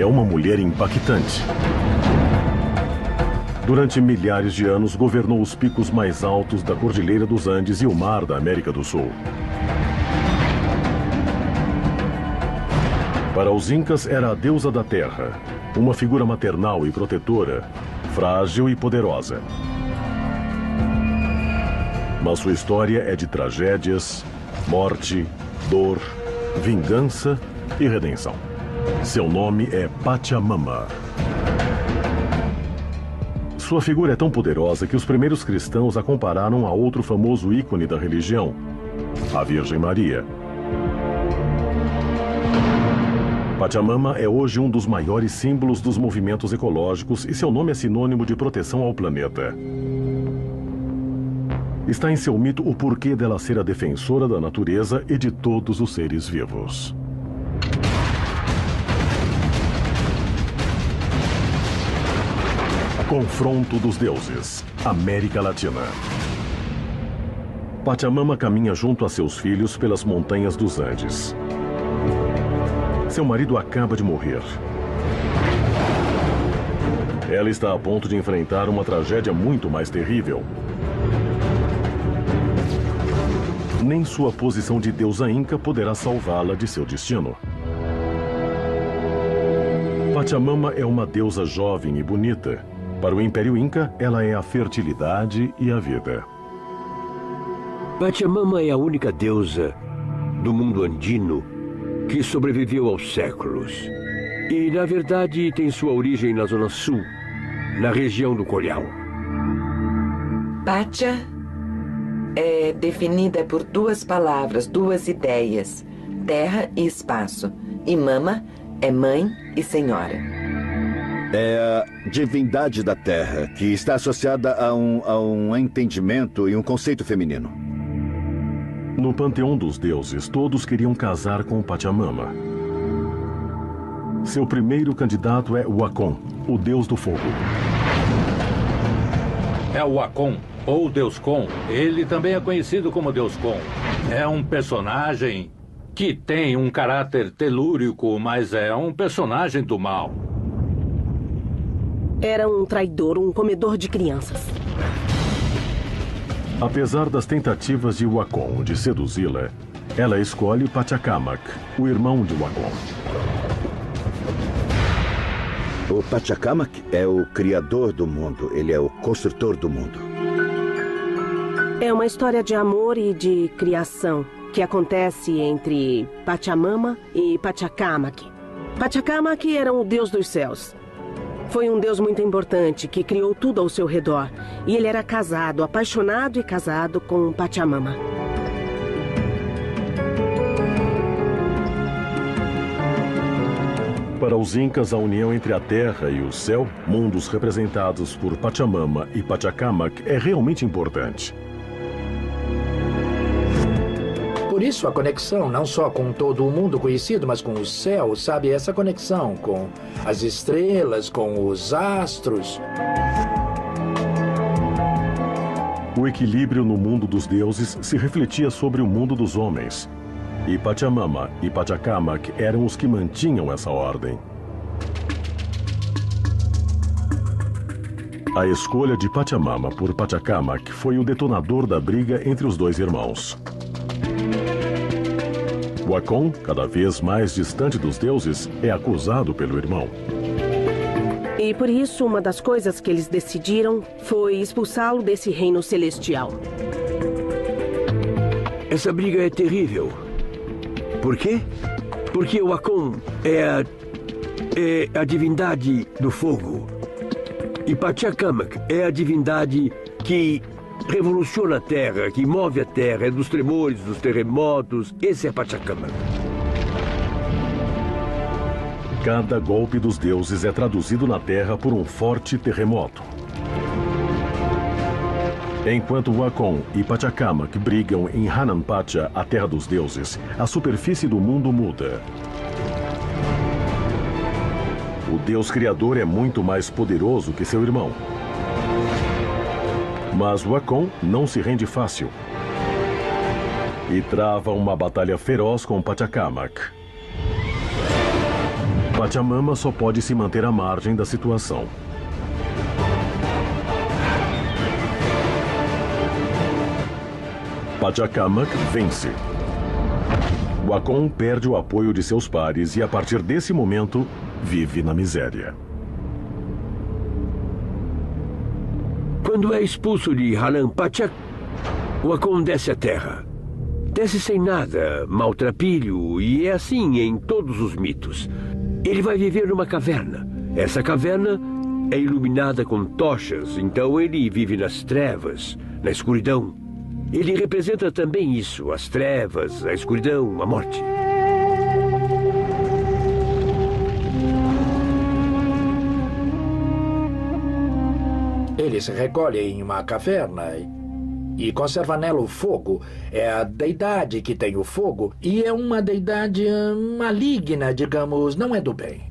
é uma mulher impactante. Durante milhares de anos, governou os picos mais altos da Cordilheira dos Andes e o mar da América do Sul. Para os incas, era a deusa da terra, uma figura maternal e protetora, frágil e poderosa. Mas sua história é de tragédias, morte, dor, vingança e redenção. Seu nome é Pachamama. Sua figura é tão poderosa que os primeiros cristãos a compararam a outro famoso ícone da religião, a Virgem Maria. Pachamama é hoje um dos maiores símbolos dos movimentos ecológicos e seu nome é sinônimo de proteção ao planeta. Está em seu mito o porquê dela ser a defensora da natureza e de todos os seres vivos. Confronto dos deuses, América Latina. Pachamama caminha junto a seus filhos pelas montanhas dos Andes. Seu marido acaba de morrer. Ela está a ponto de enfrentar uma tragédia muito mais terrível. Nem sua posição de deusa inca poderá salvá-la de seu destino. Pachamama é uma deusa jovem e bonita. Para o Império Inca, ela é a fertilidade e a vida. Pachamama é a única deusa do mundo andino que sobreviveu aos séculos. E, na verdade, tem sua origem na Zona Sul, na região do Collao. Pacha é definida por duas palavras, duas ideias: terra e espaço. E Mama é mãe e senhora. É a divindade da terra, que está associada a um entendimento e um conceito feminino. No panteão dos deuses, todos queriam casar com Pachamama. Seu primeiro candidato é Wacom, o deus do fogo. É o Wacom, ou Deus Con. Ele também é conhecido como Deus Con. É um personagem que tem um caráter telúrico, mas é um personagem do mal. Era um traidor, um comedor de crianças. Apesar das tentativas de Wacom de seduzi-la, ela escolhe Pachacamac, o irmão de Wacom. O Pachacamac é o criador do mundo, ele é o construtor do mundo. É uma história de amor e de criação que acontece entre Pachamama e Pachacamac. Pachacamac era o deus dos céus. Foi um deus muito importante que criou tudo ao seu redor. E ele era casado, apaixonado e casado com Pachamama. Para os incas, a união entre a terra e o céu, mundos representados por Pachamama e Pachacamac, é realmente importante. Por isso a conexão, não só com todo o mundo conhecido, mas com o céu, sabe? Essa conexão com as estrelas, com os astros. O equilíbrio no mundo dos deuses se refletia sobre o mundo dos homens. E Pachamama e Pachacamac eram os que mantinham essa ordem. A escolha de Pachamama por Pachacamac foi o detonador da briga entre os dois irmãos. Wacom, cada vez mais distante dos deuses, é acusado pelo irmão. E por isso, uma das coisas que eles decidiram foi expulsá-lo desse reino celestial. Essa briga é terrível. Por quê? Porque o Wacom é a divindade do fogo. E Pachacamac é a divindade que revoluciona a Terra, que move a Terra, é dos tremores, dos terremotos. Esse é Pachacamac. Cada golpe dos deuses é traduzido na Terra por um forte terremoto. Enquanto Wacom e Pachacamac brigam em Hananpacha, a terra dos deuses, a superfície do mundo muda. O Deus Criador é muito mais poderoso que seu irmão. Mas Wacom não se rende fácil e trava uma batalha feroz com Pachacamac. Pachamama só pode se manter à margem da situação. Pachacamac vence. Wacom perde o apoio de seus pares e, a partir desse momento, vive na miséria. Quando é expulso de Hanan Pachak, Wacom desce à terra. Desce sem nada, maltrapilho, e é assim em todos os mitos. Ele vai viver numa caverna. Essa caverna é iluminada com tochas, então ele vive nas trevas, na escuridão. Ele representa também isso, as trevas, a escuridão, a morte. Ele se recolhe em uma caverna e conserva nela o fogo. É a deidade que tem o fogo e é uma deidade maligna, digamos, não é do bem.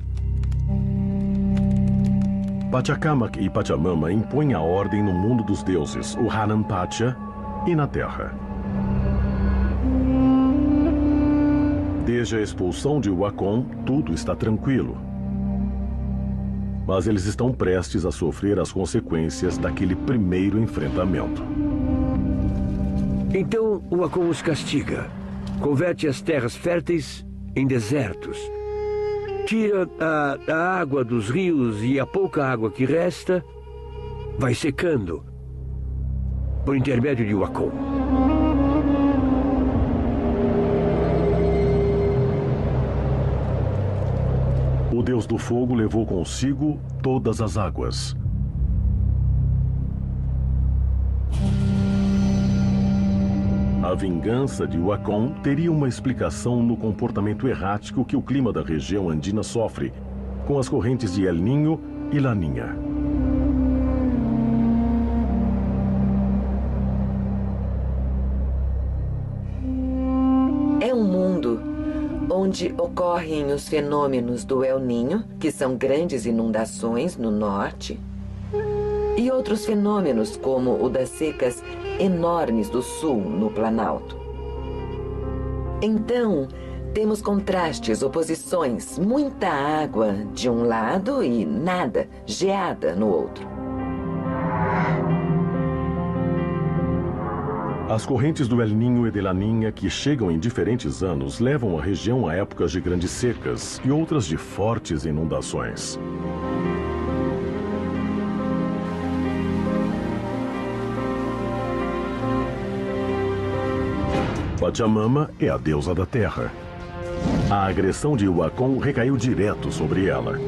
Pachacamac e Pachamama impõem a ordem no mundo dos deuses, o Hanan Pacha, e na terra. Desde a expulsão de Wacom, tudo está tranquilo. Mas eles estão prestes a sofrer as consequências daquele primeiro enfrentamento. Então o Wacom os castiga. Converte as terras férteis em desertos. Tira a água dos rios e a pouca água que resta vai secando por intermédio de Wacom. O deus do fogo levou consigo todas as águas. A vingança de Wacom teria uma explicação no comportamento errático que o clima da região andina sofre, com as correntes de El Niño e Laninha. É um mundo onde ocorrem os fenômenos do El Niño, que são grandes inundações no norte, e outros fenômenos como o das secas enormes do sul, no Planalto. Então, temos contrastes, oposições, muita água de um lado e nada, geada no outro. As correntes do El Niño e de Laninha, que chegam em diferentes anos, levam a região a épocas de grandes secas e outras de fortes inundações. Pachamama é a deusa da terra. A agressão de Wacom recaiu direto sobre ela.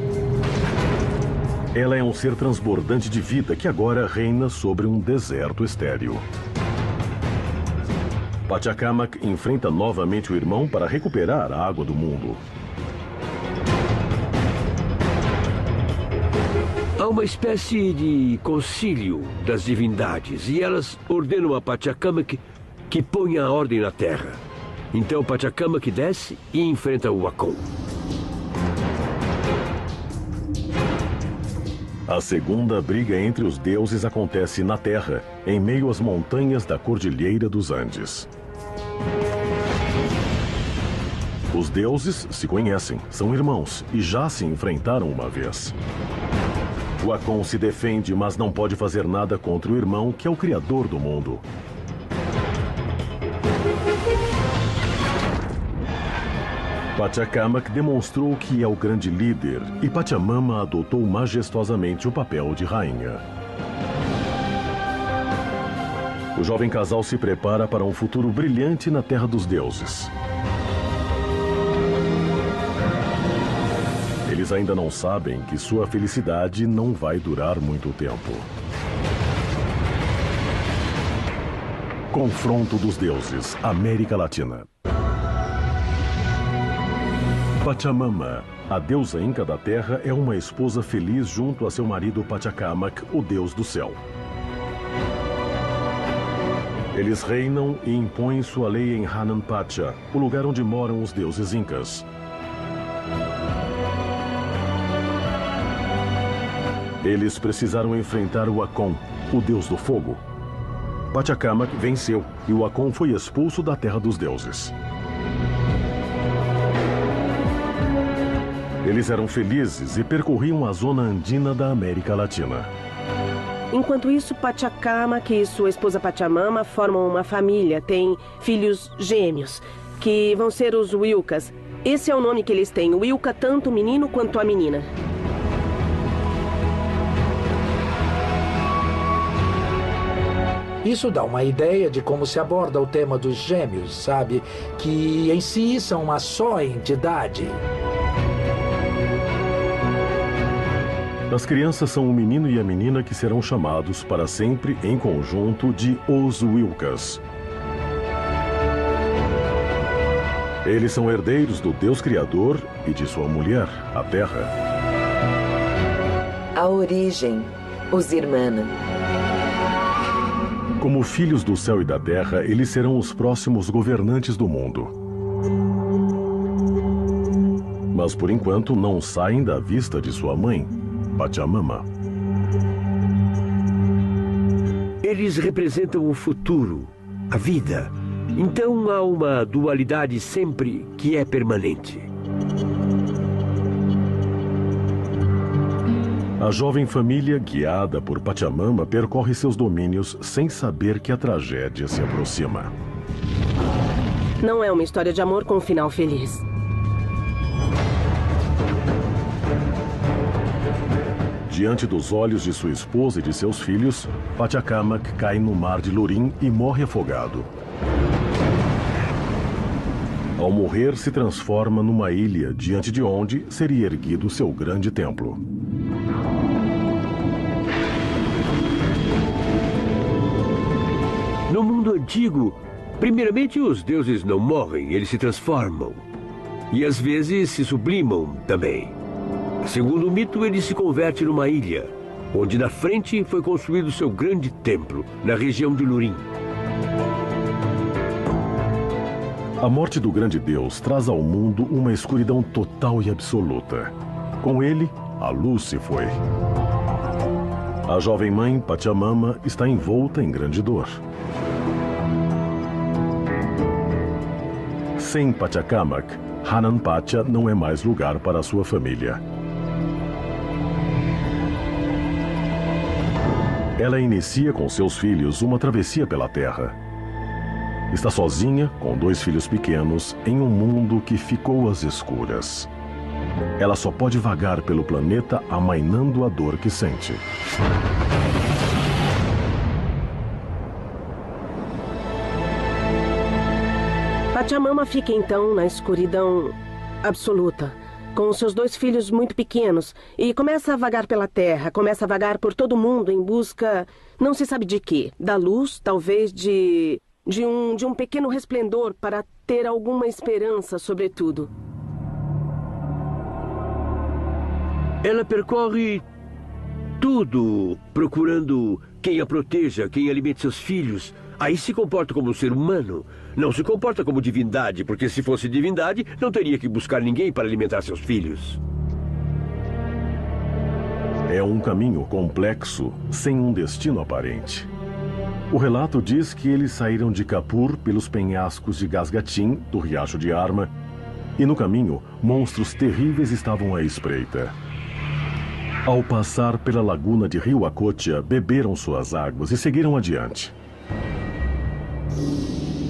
Ela é um ser transbordante de vida que agora reina sobre um deserto estéril. Pachacamac enfrenta novamente o irmão para recuperar a água do mundo. Há uma espécie de concílio das divindades e elas ordenam a Pachacamac que ponha a ordem na terra. Então Pachacamac desce e enfrenta o Wacom. A segunda briga entre os deuses acontece na terra, em meio às montanhas da Cordilheira dos Andes. Os deuses se conhecem, são irmãos e já se enfrentaram uma vez. Wacom se defende, mas não pode fazer nada contra o irmão, que é o criador do mundo. Pachacamac demonstrou que é o grande líder e Pachamama adotou majestosamente o papel de rainha. O jovem casal se prepara para um futuro brilhante na terra dos deuses. Eles ainda não sabem que sua felicidade não vai durar muito tempo. Confronto dos deuses, América Latina. Pachamama, a deusa inca da terra, é uma esposa feliz junto a seu marido Pachacamac, o deus do céu. Eles reinam e impõem sua lei em Hanan Pacha, o lugar onde moram os deuses incas. Eles precisaram enfrentar o Wacom, o deus do fogo. Pachacamac venceu e o Wacom foi expulso da terra dos deuses. Eles eram felizes e percorriam a zona andina da América Latina. Enquanto isso, Pachacamac e sua esposa Pachamama formam uma família. Têm filhos gêmeos, que vão ser os Wilcas. Esse é o nome que eles têm, Wilca, tanto o menino quanto a menina. Isso dá uma ideia de como se aborda o tema dos gêmeos, sabe? Que em si são uma só entidade. As crianças são o menino e a menina que serão chamados para sempre em conjunto de os Wilcas. Eles são herdeiros do Deus Criador e de sua mulher, a Terra. A origem, os Irmãna. Como filhos do céu e da terra, eles serão os próximos governantes do mundo. Mas por enquanto não saem da vista de sua mãe, Pachamama. Eles representam o futuro, a vida. Então há uma dualidade sempre que é permanente. A jovem família, guiada por Pachamama, percorre seus domínios sem saber que a tragédia se aproxima. Não é uma história de amor com um final feliz. Diante dos olhos de sua esposa e de seus filhos, Pachacamac cai no mar de Lurim e morre afogado. Ao morrer, se transforma numa ilha, diante de onde seria erguido seu grande templo. No mundo antigo, primeiramente os deuses não morrem, eles se transformam. E às vezes se sublimam também. Segundo o mito, ele se converte numa ilha, onde na frente foi construído seu grande templo, na região de Lurim. A morte do grande deus traz ao mundo uma escuridão total e absoluta. Com ele, a luz se foi. A jovem mãe, Pachamama, está envolta em grande dor. Sem Pachacamac, Hanan Pacha não é mais lugar para a sua família. Ela inicia com seus filhos uma travessia pela Terra. Está sozinha, com 2 filhos pequenos, em um mundo que ficou às escuras. Ela só pode vagar pelo planeta amainando a dor que sente. Pachamama fica então na escuridão absoluta, com seus 2 filhos muito pequenos, e começa a vagar pela terra, começa a vagar por todo o mundo em busca, não se sabe de quê, da luz, talvez de um pequeno resplendor para ter alguma esperança, sobretudo. Ela percorre tudo, procurando quem a proteja, quem alimente seus filhos. Aí se comporta como um ser humano. Não se comporta como divindade, porque se fosse divindade, não teria que buscar ninguém para alimentar seus filhos. É um caminho complexo, sem um destino aparente. O relato diz que eles saíram de Kapur pelos penhascos de Gasgatim, do Riacho de Arma, e no caminho, monstros terríveis estavam à espreita. Ao passar pela laguna de Rio Acotia, beberam suas águas e seguiram adiante.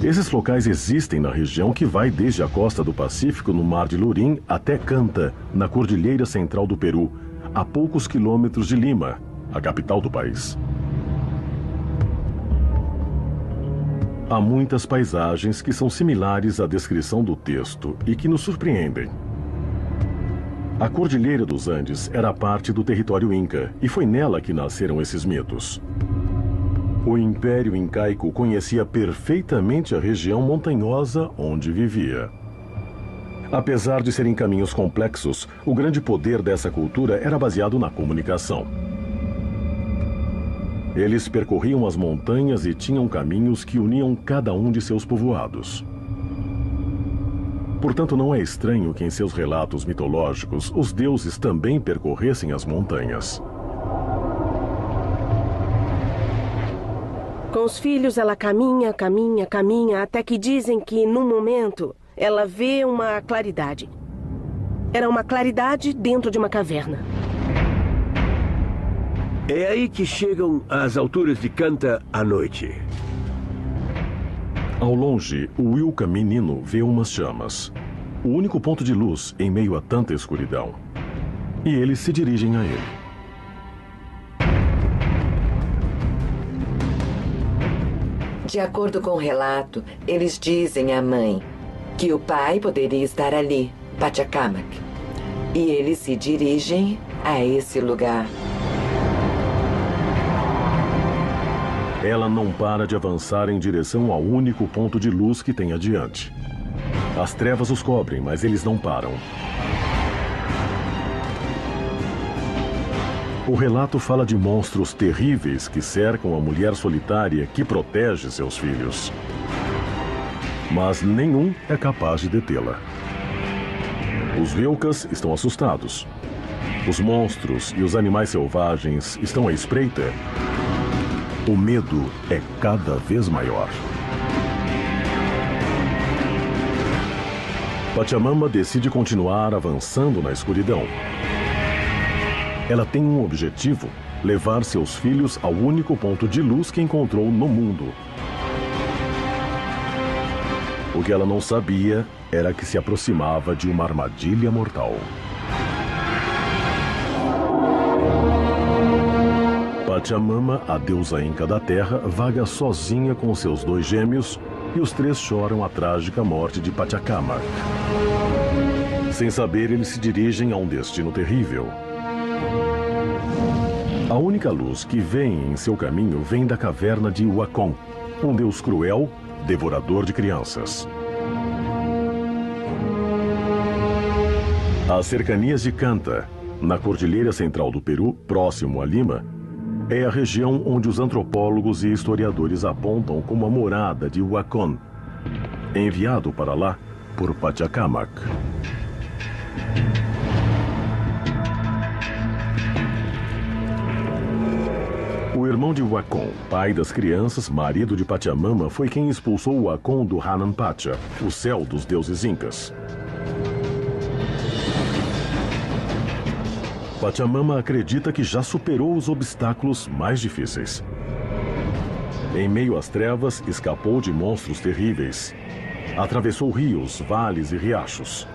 Esses locais existem na região que vai desde a costa do Pacífico, no Mar de Lurim, até Canta, na Cordilheira Central do Peru, a poucos quilômetros de Lima, a capital do país. Há muitas paisagens que são similares à descrição do texto e que nos surpreendem. A Cordilheira dos Andes era parte do território Inca e foi nela que nasceram esses mitos. O Império Incaico conhecia perfeitamente a região montanhosa onde vivia. Apesar de serem caminhos complexos, o grande poder dessa cultura era baseado na comunicação. Eles percorriam as montanhas e tinham caminhos que uniam cada um de seus povoados. Portanto, não é estranho que em seus relatos mitológicos os deuses também percorressem as montanhas. Com os filhos, ela caminha, caminha, caminha, até que dizem que, num momento, ela vê uma claridade. Era uma claridade dentro de uma caverna. É aí que chegam às alturas de Kanta à noite. Ao longe, o Wilka menino vê umas chamas. O único ponto de luz em meio a tanta escuridão. E eles se dirigem a ele. De acordo com o relato, eles dizem à mãe que o pai poderia estar ali, Pachacamac. E eles se dirigem a esse lugar. Ela não para de avançar em direção ao único ponto de luz que tem adiante. As trevas os cobrem, mas eles não param. O relato fala de monstros terríveis que cercam a mulher solitária que protege seus filhos. Mas nenhum é capaz de detê-la. Os Wilkas estão assustados. Os monstros e os animais selvagens estão à espreita. O medo é cada vez maior. Pachamama decide continuar avançando na escuridão. Ela tem um objetivo: levar seus filhos ao único ponto de luz que encontrou no mundo. O que ela não sabia era que se aproximava de uma armadilha mortal. Pachamama, a deusa inca da terra, vaga sozinha com seus 2 gêmeos e os 3 choram a trágica morte de Pachacamac. Sem saber, eles se dirigem a um destino terrível. A única luz que vem em seu caminho vem da caverna de Wacom, um deus cruel, devorador de crianças. Às cercanias de Kanta, na cordilheira central do Peru, próximo a Lima, é a região onde os antropólogos e historiadores apontam como a morada de Wacom, enviado para lá por Pachacamac. O irmão de Wacom, pai das crianças, marido de Pachamama, foi quem expulsou Wacom do Hanan Pacha, o céu dos deuses incas. Pachamama acredita que já superou os obstáculos mais difíceis. Em meio às trevas, escapou de monstros terríveis. Atravessou rios, vales e riachos.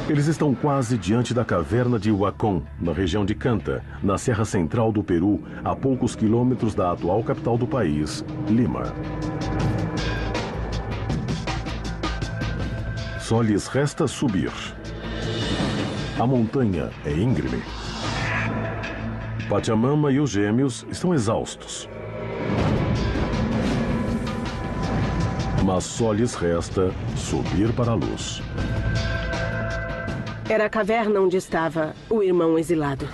Eles estão quase diante da caverna de Wacom, na região de Kanta, na serra central do Peru, a poucos quilômetros da atual capital do país, Lima. Só lhes resta subir. A montanha é íngreme. Pachamama e os gêmeos estão exaustos. Mas só lhes resta subir para a luz. Era a caverna onde estava o irmão exilado.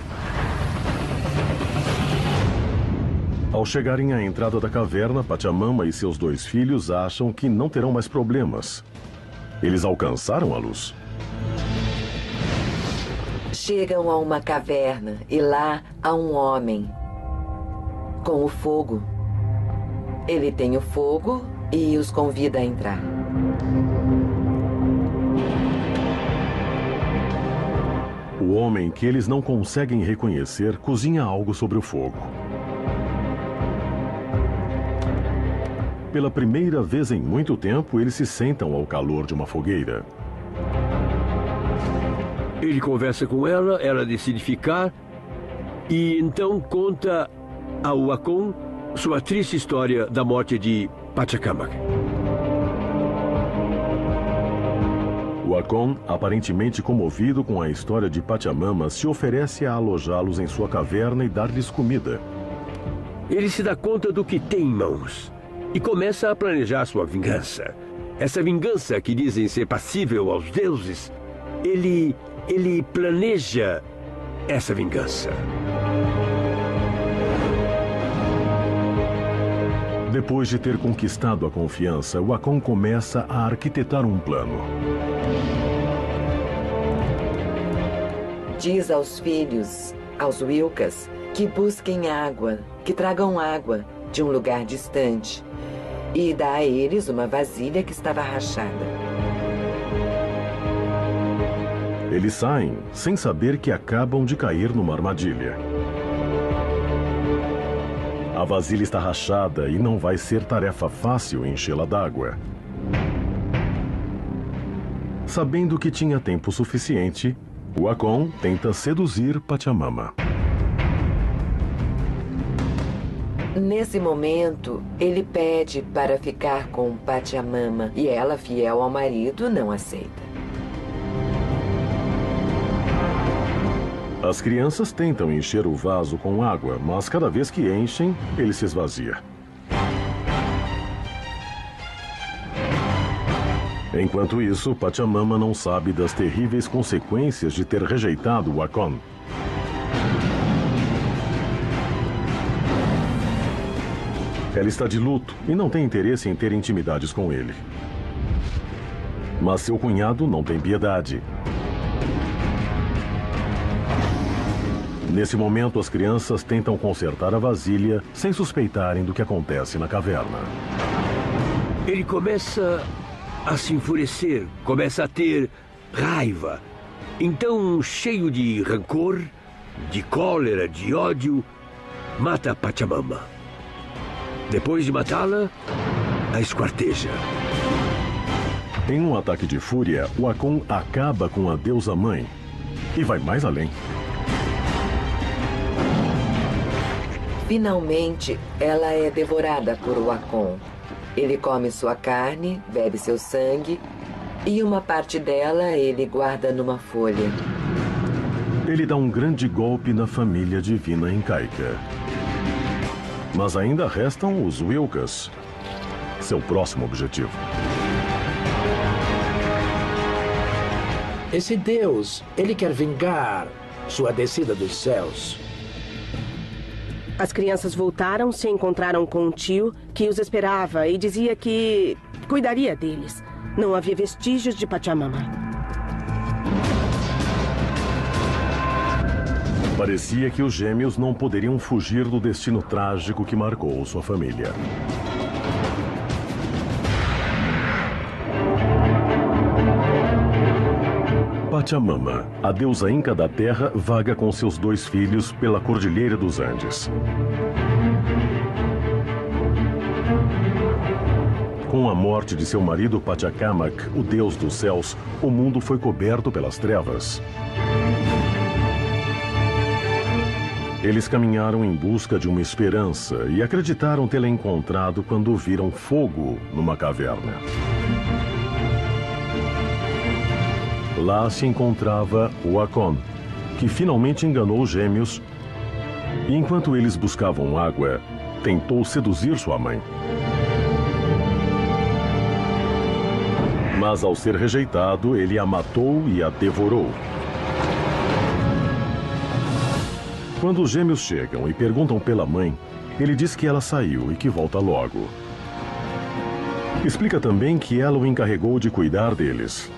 Ao chegarem à entrada da caverna, Pachamama e seus 2 filhos acham que não terão mais problemas. Eles alcançaram a luz. Chegam a uma caverna e lá há um homem com o fogo. Ele tem o fogo e os convida a entrar. O homem, que eles não conseguem reconhecer, cozinha algo sobre o fogo. Pela primeira vez em muito tempo, eles se sentam ao calor de uma fogueira. Ele conversa com ela, ela decide ficar e então conta ao Wacom sua triste história da morte de Pachacamac. Wacom, aparentemente comovido com a história de Pachamama, se oferece a alojá-los em sua caverna e dar-lhes comida. Ele se dá conta do que tem em mãos e começa a planejar sua vingança. Essa vingança que dizem ser passível aos deuses, ele planeja essa vingança. Depois de ter conquistado a confiança, Wacom começa a arquitetar um plano. Diz aos filhos, aos Wilkas, que busquem água, que tragam água de um lugar distante e dá a eles uma vasilha que estava rachada. Eles saem sem saber que acabam de cair numa armadilha. A vasilha está rachada e não vai ser tarefa fácil enchê-la d'água. Sabendo que tinha tempo suficiente, o Akon tenta seduzir Pachamama. Nesse momento, ele pede para ficar com Pachamama e ela, fiel ao marido, não aceita. As crianças tentam encher o vaso com água, mas cada vez que enchem, ele se esvazia. Enquanto isso, Pachamama não sabe das terríveis consequências de ter rejeitado o Akon. Ela está de luto e não tem interesse em ter intimidades com ele. Mas seu cunhado não tem piedade. Nesse momento, as crianças tentam consertar a vasilha sem suspeitarem do que acontece na caverna. Ele começa a se enfurecer, começa a ter raiva. Então, cheio de rancor, de cólera, de ódio, mata Pachamama. Depois de matá-la, a esquarteja. Em um ataque de fúria, o Akon acaba com a deusa-mãe e vai mais além. Finalmente, ela é devorada por Akon. Ele come sua carne, bebe seu sangue e uma parte dela ele guarda numa folha. Ele dá um grande golpe na família divina incaica. Mas ainda restam os Wilkas, seu próximo objetivo. Esse Deus, ele quer vingar sua descida dos céus. As crianças voltaram, se encontraram com um tio que os esperava e dizia que cuidaria deles. Não havia vestígios de Pachamama. Parecia que os gêmeos não poderiam fugir do destino trágico que marcou sua família. Pachamama, a deusa inca da terra, vaga com seus 2 filhos pela Cordilheira dos Andes. Com a morte de seu marido Pachacamac, o deus dos céus, o mundo foi coberto pelas trevas. Eles caminharam em busca de uma esperança e acreditaram tê-la encontrado quando viram fogo numa caverna. Lá se encontrava o Akon, que finalmente enganou os gêmeos e, enquanto eles buscavam água, tentou seduzir sua mãe. Mas, ao ser rejeitado, ele a matou e a devorou. Quando os gêmeos chegam e perguntam pela mãe, ele diz que ela saiu e que volta logo. Explica também que ela o encarregou de cuidar deles.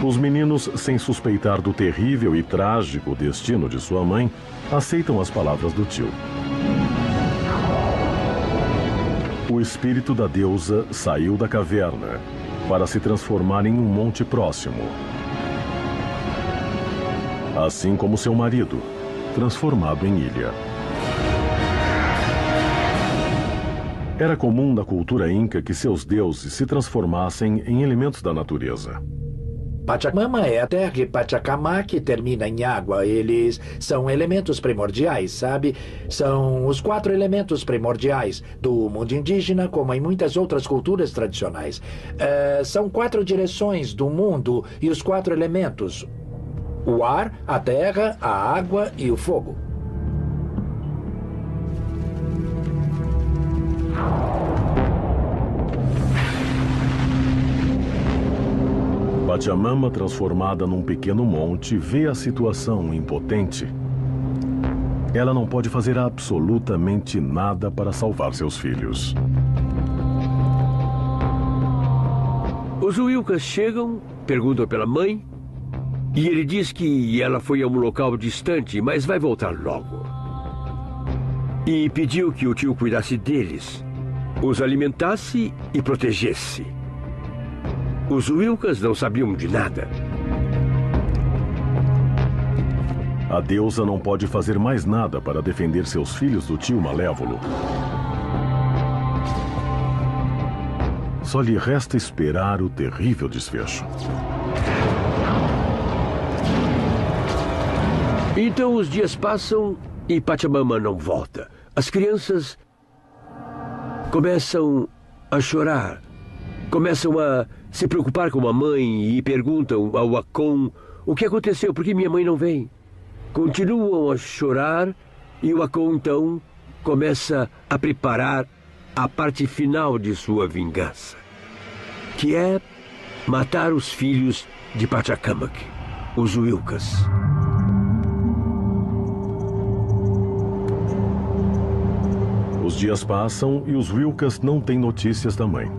Os meninos, sem suspeitar do terrível e trágico destino de sua mãe, aceitam as palavras do tio. O espírito da deusa saiu da caverna para se transformar em um monte próximo. Assim como seu marido, transformado em ilha. Era comum na cultura inca que seus deuses se transformassem em elementos da natureza. Pachamama é a terra e Pachacamac termina em água. Eles são elementos primordiais, sabe? São os 4 elementos primordiais do mundo indígena, como em muitas outras culturas tradicionais. São 4 direções do mundo e os 4 elementos: o ar, a terra, a água e o fogo. Pachamama, transformada num pequeno monte, vê a situação impotente. Ela não pode fazer absolutamente nada para salvar seus filhos. Os Wilkas chegam, perguntam pela mãe, e ele diz que ela foi a um local distante, mas vai voltar logo. E pediu que o tio cuidasse deles, os alimentasse e protegesse. Os Wilkas não sabiam de nada. A deusa não pode fazer mais nada para defender seus filhos do tio malévolo. Só lhe resta esperar o terrível desfecho. Então os dias passam e Pachamama não volta. As crianças começam a chorar, começam a se preocupar com a mãe e perguntam ao Akon o que aconteceu, por que minha mãe não vem? Continuam a chorar e o Akon então começa a preparar a parte final de sua vingança, que é matar os filhos de Pachacamac, os Wilkas. Os dias passam e os Wilkas não têm notícias da mãe.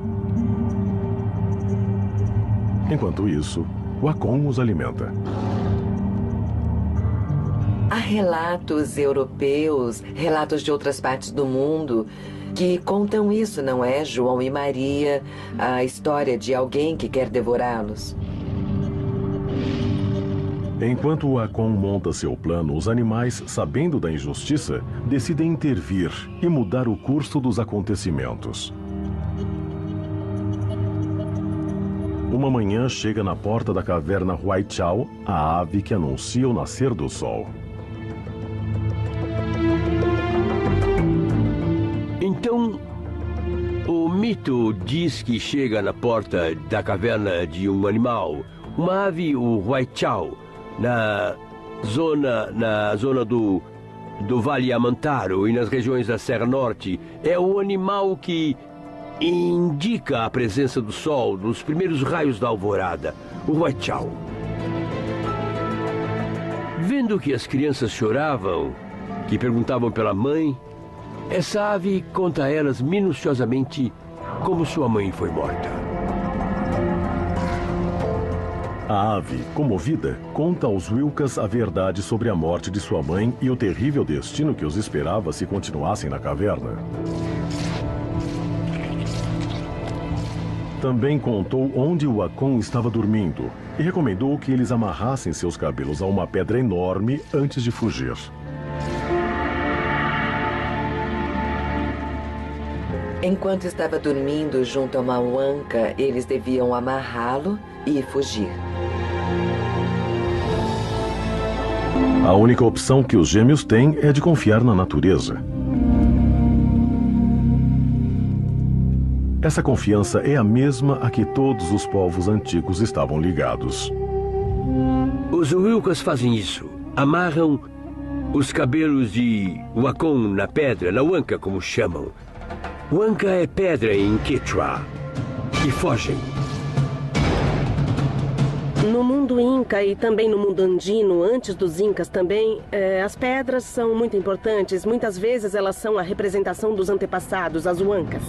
Enquanto isso, o Akon os alimenta. Há relatos europeus, relatos de outras partes do mundo que contam isso, não é? João e Maria, a história de alguém que quer devorá-los. Enquanto o Akon monta seu plano, os animais, sabendo da injustiça, decidem intervir e mudar o curso dos acontecimentos. Uma manhã chega na porta da caverna Huaichao a ave que anuncia o nascer do sol. Então, o mito diz que chega na porta da caverna de um animal, uma ave, o Huaichao, na zona do Vale Amantaro e nas regiões da Serra Norte. É o animal que indica a presença do sol nos primeiros raios da alvorada, o Huaichao. Vendo que as crianças choravam, que perguntavam pela mãe, essa ave conta a elas minuciosamente como sua mãe foi morta. A ave, comovida, conta aos Wilkas a verdade sobre a morte de sua mãe e o terrível destino que os esperava se continuassem na caverna. Também contou onde o Akon estava dormindo e recomendou que eles amarrassem seus cabelos a uma pedra enorme antes de fugir. Enquanto estava dormindo junto a uma huanca, eles deviam amarrá-lo e fugir. A única opção que os gêmeos têm é de confiar na natureza. Essa confiança é a mesma a que todos os povos antigos estavam ligados. Os Wilkas fazem isso. Amarram os cabelos de Wakon na pedra, na huanca, como chamam. Huanca é pedra em Quechua. E fogem. No mundo Inca e também no mundo andino, antes dos Incas também, as pedras são muito importantes. Muitas vezes elas são a representação dos antepassados, as huancas.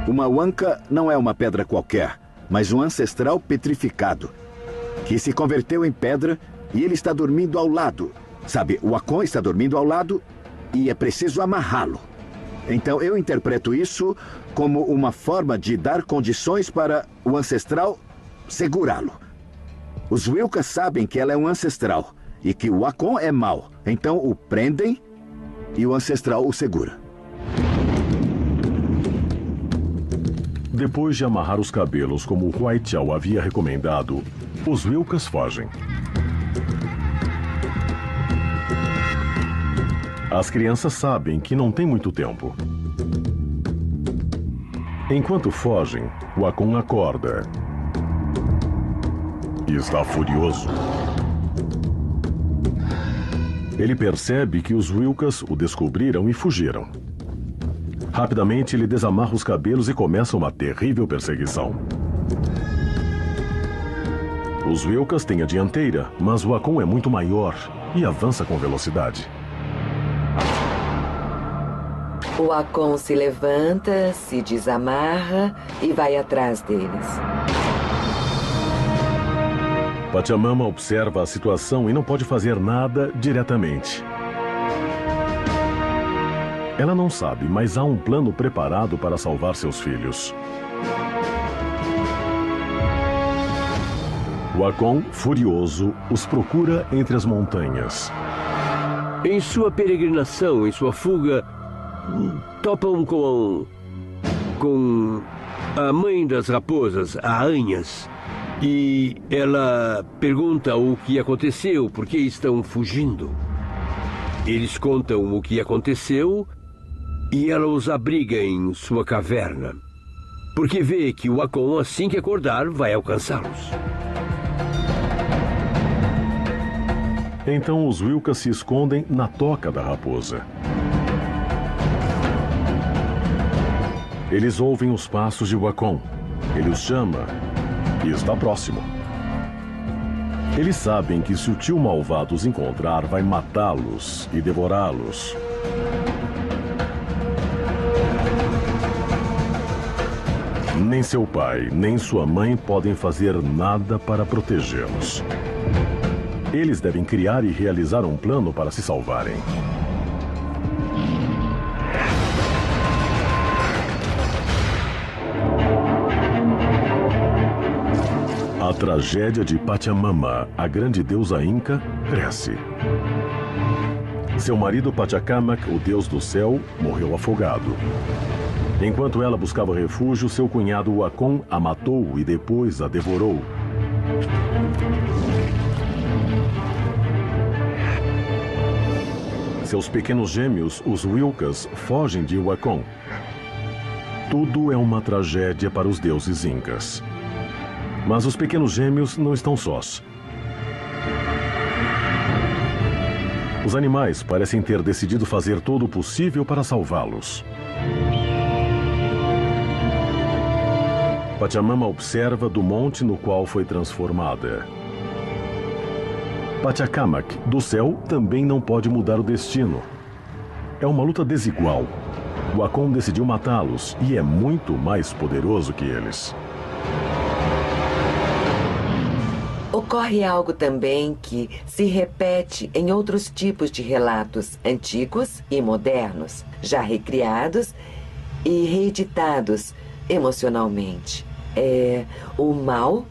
Uma huanca não é uma pedra qualquer, mas um ancestral petrificado, que se converteu em pedra e ele está dormindo ao lado. Sabe, o Akon está dormindo ao lado e é preciso amarrá-lo. Então eu interpreto isso como uma forma de dar condições para o ancestral segurá-lo. Os Wilkas sabem que ela é um ancestral e que o Akon é mau. Então o prendem e o ancestral o segura. Depois de amarrar os cabelos como o Huaichao havia recomendado, os Wilkas fogem. As crianças sabem que não tem muito tempo. Enquanto fogem, o Akon acorda. E está furioso. Ele percebe que os Wilkas o descobriram e fugiram. Rapidamente, ele desamarra os cabelos e começa uma terrível perseguição. Os Wilkas têm a dianteira, mas o Akon é muito maior e avança com velocidade. O Akon se levanta, se desamarra e vai atrás deles. Pachamama observa a situação e não pode fazer nada diretamente. Ela não sabe, mas há um plano preparado para salvar seus filhos. O Akon, furioso, os procura entre as montanhas. Em sua peregrinação, em sua fuga, topam com a mãe das raposas, a Anhas. E ela pergunta o que aconteceu, por que estão fugindo. Eles contam o que aconteceu e ela os abriga em sua caverna, porque vê que o Akon, assim que acordar, vai alcançá-los. Então os Wilkas se escondem na toca da raposa. Eles ouvem os passos de Wakon. Ele os chama e está próximo. Eles sabem que se o tio malvado os encontrar, vai matá-los e devorá-los. Nem seu pai, nem sua mãe podem fazer nada para protegê-los. Eles devem criar e realizar um plano para se salvarem. A tragédia de Pachamama, a grande deusa inca, cresce. Seu marido Pachacamac, o deus do céu, morreu afogado. Enquanto ela buscava refúgio, seu cunhado Wakon a matou e depois a devorou. Seus pequenos gêmeos, os Wilkas, fogem de Wakon. Tudo é uma tragédia para os deuses incas. Mas os pequenos gêmeos não estão sós. Os animais parecem ter decidido fazer todo o possível para salvá-los. Pachamama observa do monte no qual foi transformada. Pachacamac, do céu, também não pode mudar o destino. É uma luta desigual. O Akon decidiu matá-los e é muito mais poderoso que eles. Ocorre algo também que se repete em outros tipos de relatos antigos e modernos, já recriados e reeditados emocionalmente. É o mal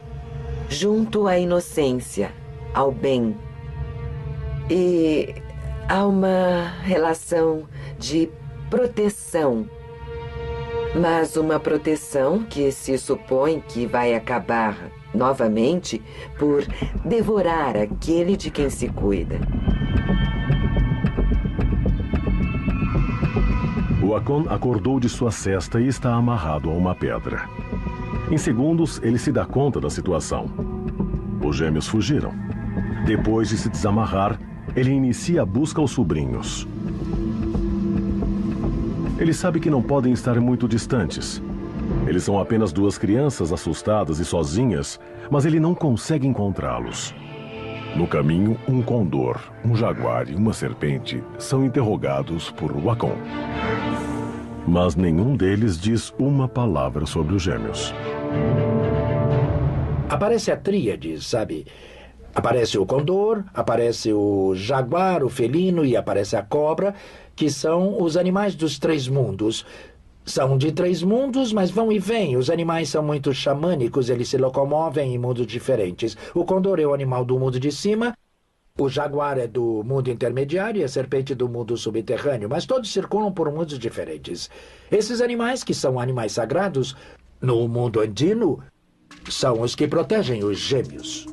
junto à inocência, ao bem. E há uma relação de proteção, mas uma proteção que se supõe que vai acabar novamente por devorar aquele de quem se cuida. O Akon acordou de sua cesta e está amarrado a uma pedra. Em segundos, ele se dá conta da situação. Os gêmeos fugiram. Depois de se desamarrar, ele inicia a busca aos sobrinhos. Ele sabe que não podem estar muito distantes. Eles são apenas duas crianças assustadas e sozinhas, mas ele não consegue encontrá-los. No caminho, um condor, um jaguar e uma serpente são interrogados por Wakon. Mas nenhum deles diz uma palavra sobre os gêmeos. Aparece a tríade, sabe? Aparece o condor, aparece o jaguar, o felino e aparece a cobra, que são os animais dos três mundos. São de três mundos, mas vão e vêm. Os animais são muito xamânicos, eles se locomovem em mundos diferentes. O condor é o animal do mundo de cima, o jaguar é do mundo intermediário e a serpente do mundo subterrâneo, mas todos circulam por mundos diferentes. Esses animais, que são animais sagrados, no mundo andino, são os que protegem os gêmeos.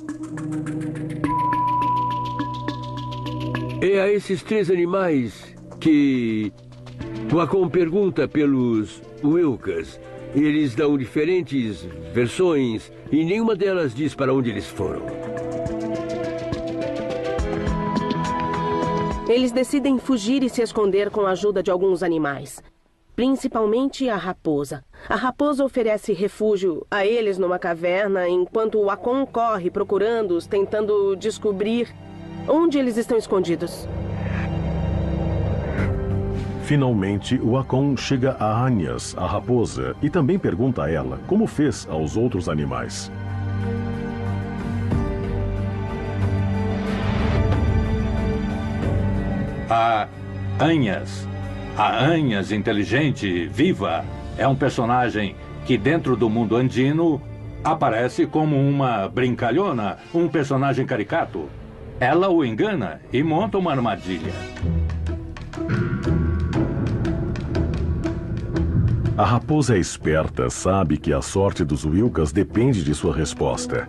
É a esses três animais que Wakon pergunta pelos Wilkas. Eles dão diferentes versões e nenhuma delas diz para onde eles foram. Eles decidem fugir e se esconder com a ajuda de alguns animais, principalmente a raposa. A raposa oferece refúgio a eles numa caverna, enquanto o Wakon corre procurando-os, tentando descobrir onde eles estão escondidos. Finalmente, o Akon chega a Anhas, a raposa, e também pergunta a ela como fez aos outros animais. A Anhas inteligente, viva, é um personagem que dentro do mundo andino aparece como uma brincalhona, um personagem caricato. Ela o engana e monta uma armadilha. A raposa é esperta, sabe que a sorte dos Wilkas depende de sua resposta.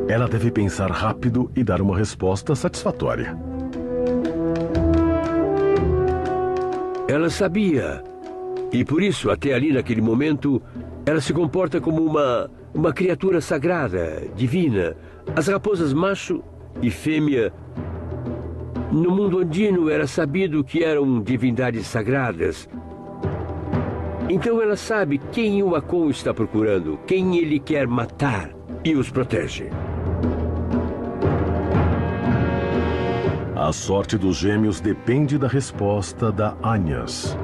Ela deve pensar rápido e dar uma resposta satisfatória. Ela sabia. E por isso, até ali naquele momento, ela se comporta como uma criatura sagrada, divina. As raposas macho e fêmea, no mundo andino era sabido que eram divindades sagradas. Então ela sabe quem o Akon está procurando, quem ele quer matar e os protege. A sorte dos gêmeos depende da resposta da Agnes.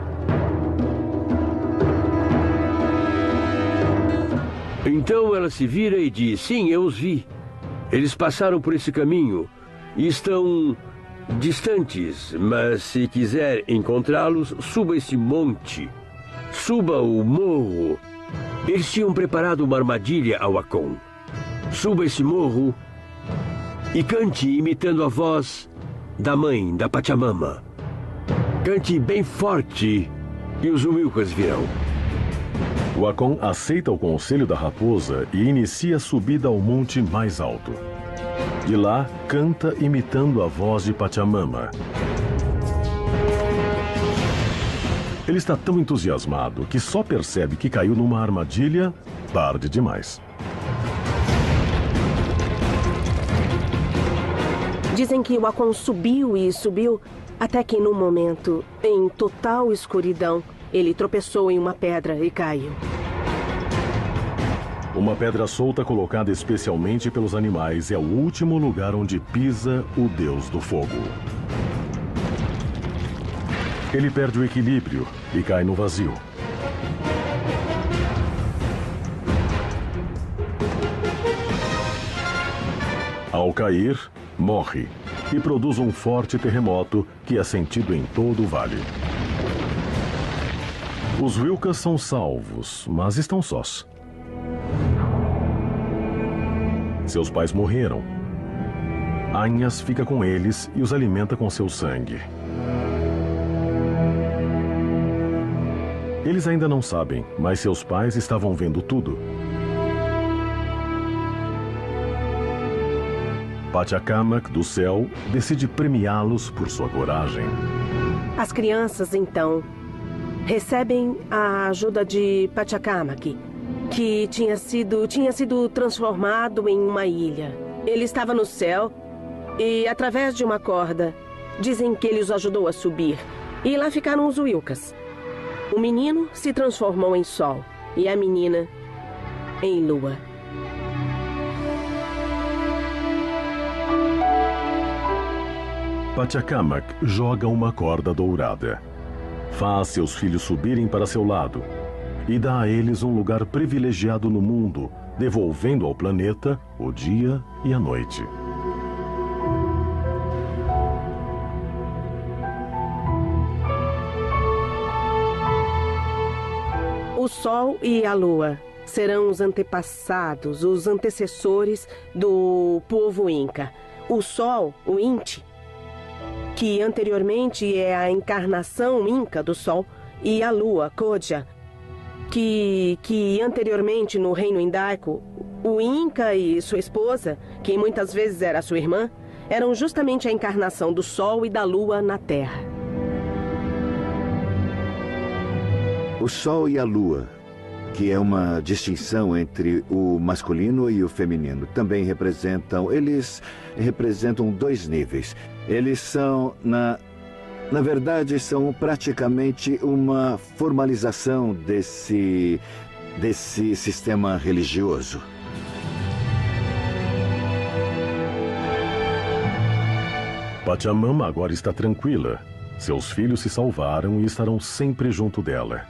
Então ela se vira e diz: sim, eu os vi. Eles passaram por esse caminho e estão distantes, mas se quiser encontrá-los, suba esse monte, suba o morro. Eles tinham preparado uma armadilha ao Akon. Suba esse morro e cante imitando a voz da mãe, da Pachamama. Cante bem forte e os Wilkas virão. O Akon aceita o conselho da raposa e inicia a subida ao monte mais alto. De lá, canta imitando a voz de Pachamama. Ele está tão entusiasmado que só percebe que caiu numa armadilha tarde demais. Dizem que o Akon subiu e subiu, até que num momento, em total escuridão, ele tropeçou em uma pedra e caiu. Uma pedra solta colocada especialmente pelos animais é o último lugar onde pisa o Deus do Fogo. Ele perde o equilíbrio e cai no vazio. Ao cair, morre e produz um forte terremoto que é sentido em todo o vale. Os Wilkas são salvos, mas estão sós. Seus pais morreram. Agnes fica com eles e os alimenta com seu sangue. Eles ainda não sabem, mas seus pais estavam vendo tudo. Pachacamac, do céu, decide premiá-los por sua coragem. As crianças, então, recebem a ajuda de Pachacamac, que tinha sido transformado em uma ilha. Ele estava no céu e, através de uma corda, dizem que ele os ajudou a subir. E lá ficaram os Wilkas. O menino se transformou em sol e a menina em lua. Pachacamac joga uma corda dourada. Faz seus filhos subirem para seu lado e dá a eles um lugar privilegiado no mundo, devolvendo ao planeta o dia e a noite. O Sol e a Lua serão os antepassados, os antecessores do povo Inca. O Sol, o Inti, que anteriormente é a encarnação Inca do Sol, e a Lua, Kodja, que anteriormente no reino indaico, o Inca e sua esposa, que muitas vezes era sua irmã, eram justamente a encarnação do Sol e da Lua na Terra. O Sol e a Lua, que é uma distinção entre o masculino e o feminino, também eles representam dois níveis. Eles são, na verdade, são praticamente uma formalização desse sistema religioso. Pachamama agora está tranquila. Seus filhos se salvaram e estarão sempre junto dela.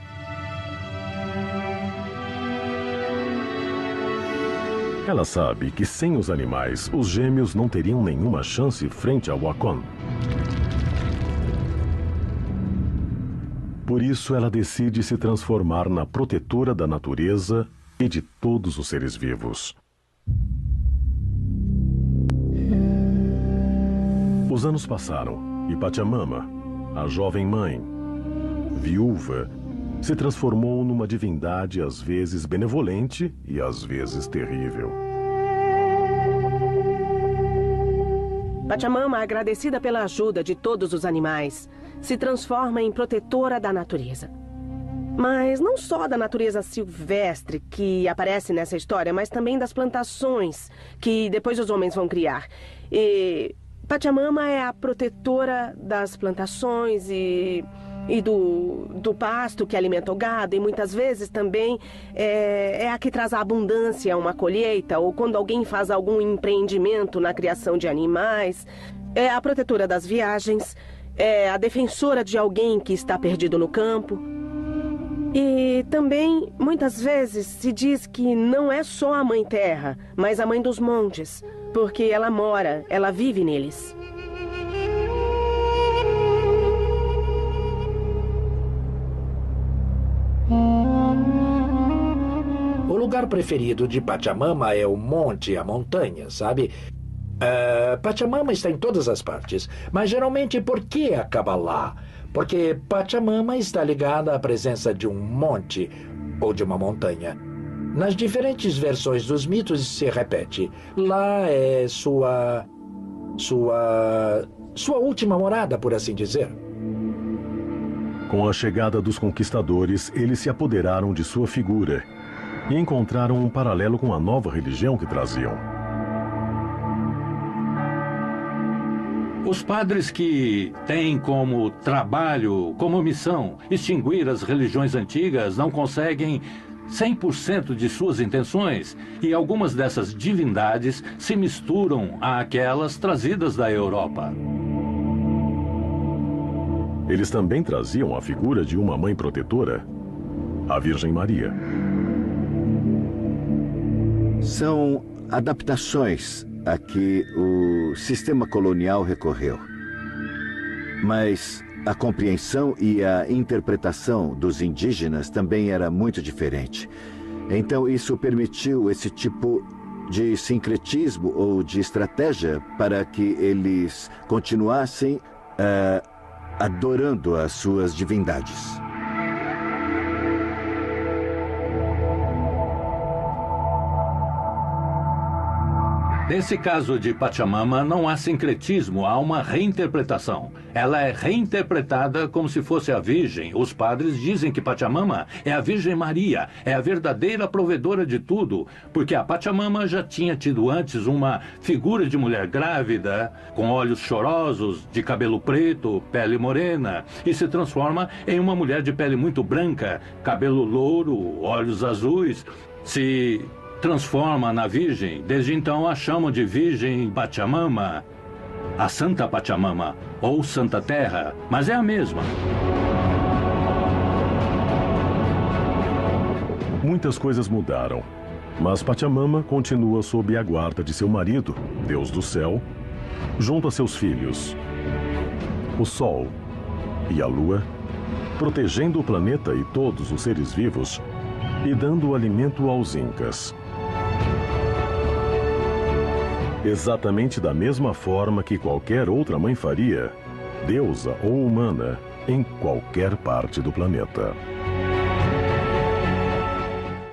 Ela sabe que sem os animais, os gêmeos não teriam nenhuma chance frente ao Akon. Por isso, ela decide se transformar na protetora da natureza e de todos os seres vivos. Os anos passaram e Pachamama, a jovem mãe, viúva, se transformou numa divindade às vezes benevolente e às vezes terrível. Pachamama, agradecida pela ajuda de todos os animais, se transforma em protetora da natureza. Mas não só da natureza silvestre que aparece nessa história, mas também das plantações que depois os homens vão criar. E Pachamama é a protetora das plantações e do pasto que alimenta o gado, e muitas vezes também é a que traz a abundância a uma colheita, ou quando alguém faz algum empreendimento na criação de animais. É a protetora das viagens, é a defensora de alguém que está perdido no campo. E também, muitas vezes, se diz que não é só a Mãe Terra, mas a Mãe dos Montes, porque ela vive neles. O lugar preferido de Pachamama é o monte, a montanha, sabe? Pachamama está em todas as partes, mas geralmente por que acaba lá? Porque Pachamama está ligada à presença de um monte ou de uma montanha. Nas diferentes versões dos mitos se repete. Lá é sua última morada, por assim dizer. Com a chegada dos conquistadores, eles se apoderaram de sua figura e encontraram um paralelo com a nova religião que traziam. Os padres que têm como trabalho, como missão, extinguir as religiões antigas não conseguem 100% de suas intenções, e algumas dessas divindades se misturam àquelas trazidas da Europa. Eles também traziam a figura de uma mãe protetora, a Virgem Maria. São adaptações a que o sistema colonial recorreu. Mas a compreensão e a interpretação dos indígenas também era muito diferente. Então isso permitiu esse tipo de sincretismo ou de estratégia para que eles continuassem adorando as suas divindades. Nesse caso de Pachamama, não há sincretismo, há uma reinterpretação. Ela é reinterpretada como se fosse a Virgem. Os padres dizem que Pachamama é a Virgem Maria, é a verdadeira provedora de tudo, porque a Pachamama já tinha tido antes uma figura de mulher grávida, com olhos chorosos, de cabelo preto, pele morena, e se transforma em uma mulher de pele muito branca, cabelo louro, olhos azuis. Se transforma na Virgem. Desde então a chamam de Virgem Pachamama, a Santa Pachamama ou Santa Terra, mas é a mesma. Muitas coisas mudaram, mas Pachamama continua sob a guarda de seu marido, Deus do Céu, junto a seus filhos, o Sol e a Lua, protegendo o planeta e todos os seres vivos e dando alimento aos incas. Exatamente da mesma forma que qualquer outra mãe faria, deusa ou humana, em qualquer parte do planeta.